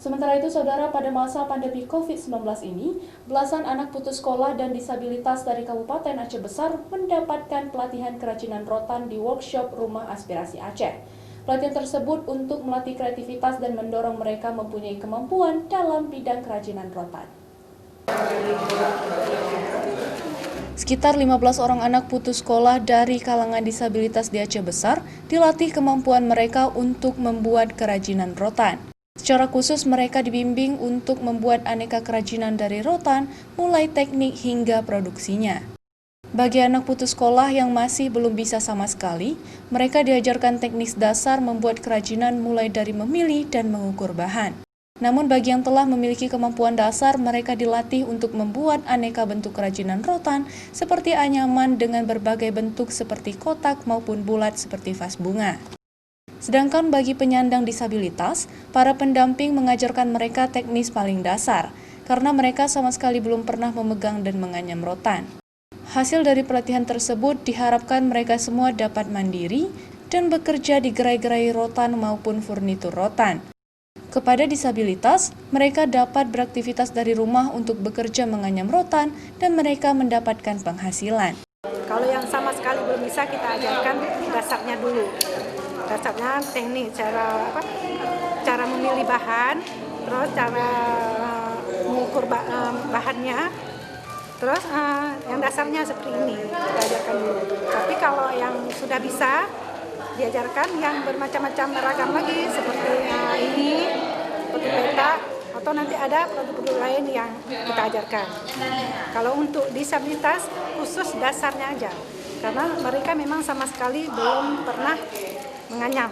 Sementara itu, saudara, pada masa pandemi COVID-19 ini, belasan anak putus sekolah dan disabilitas dari Kabupaten Aceh Besar mendapatkan pelatihan kerajinan rotan di workshop Rumah Aspirasi Aceh. Pelatihan tersebut untuk melatih kreativitas dan mendorong mereka mempunyai kemampuan dalam bidang kerajinan rotan. Sekitar 15 orang anak putus sekolah dari kalangan disabilitas di Aceh Besar dilatih kemampuan mereka untuk membuat kerajinan rotan. Secara khusus mereka dibimbing untuk membuat aneka kerajinan dari rotan, mulai teknik hingga produksinya. Bagi anak putus sekolah yang masih belum bisa sama sekali, mereka diajarkan teknik dasar membuat kerajinan mulai dari memilih dan mengukur bahan. Namun bagi yang telah memiliki kemampuan dasar, mereka dilatih untuk membuat aneka bentuk kerajinan rotan seperti anyaman dengan berbagai bentuk seperti kotak maupun bulat seperti vas bunga. Sedangkan bagi penyandang disabilitas, para pendamping mengajarkan mereka teknis paling dasar, karena mereka sama sekali belum pernah memegang dan menganyam rotan. Hasil dari pelatihan tersebut diharapkan mereka semua dapat mandiri dan bekerja di gerai-gerai rotan maupun furnitur rotan. Kepada disabilitas, mereka dapat beraktivitas dari rumah untuk bekerja menganyam rotan dan mereka mendapatkan penghasilan. Kalau yang sama sekali belum bisa, kita ajarkan dasarnya dulu. Dasarnya teknik, cara memilih bahan, terus cara mengukur bahannya, terus yang dasarnya seperti ini kita ajarkan dulu. Tapi kalau yang sudah bisa, diajarkan yang bermacam-macam beragam lagi seperti ini, seperti peta, atau nanti ada produk-produk lain yang kita ajarkan. Kalau untuk disabilitas khusus dasarnya aja, karena mereka memang sama sekali belum pernah menganyam,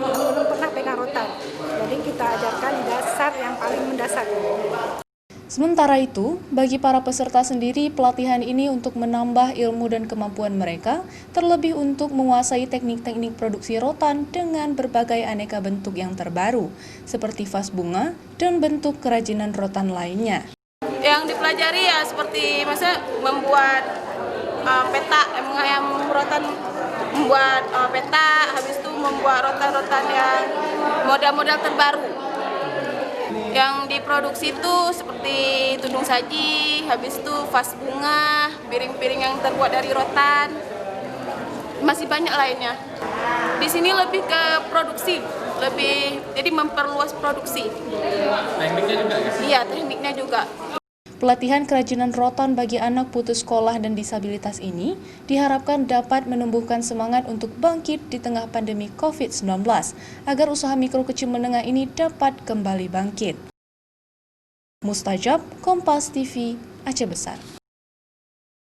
belum pernah pegang rotan. Jadi kita ajarkan dasar yang paling mendasar. Sementara itu, bagi para peserta sendiri, pelatihan ini untuk menambah ilmu dan kemampuan mereka, terlebih untuk menguasai teknik-teknik produksi rotan dengan berbagai aneka bentuk yang terbaru, seperti vas bunga dan bentuk kerajinan rotan lainnya. Yang dipelajari ya seperti membuat peta, mengayam rotan, membuat peta, habis itu membuat rotan-rotan yang model-model terbaru. Yang diproduksi itu seperti tudung saji, habis itu vas bunga, piring-piring yang terbuat dari rotan, masih banyak lainnya. Di sini lebih ke produksi, jadi memperluas produksi. Tekniknya juga ya? Iya, tekniknya juga. Pelatihan kerajinan rotan bagi anak putus sekolah dan disabilitas ini diharapkan dapat menumbuhkan semangat untuk bangkit di tengah pandemi COVID-19 agar usaha mikro kecil menengah ini dapat kembali bangkit. Mustajab, Kompas TV, Aceh Besar.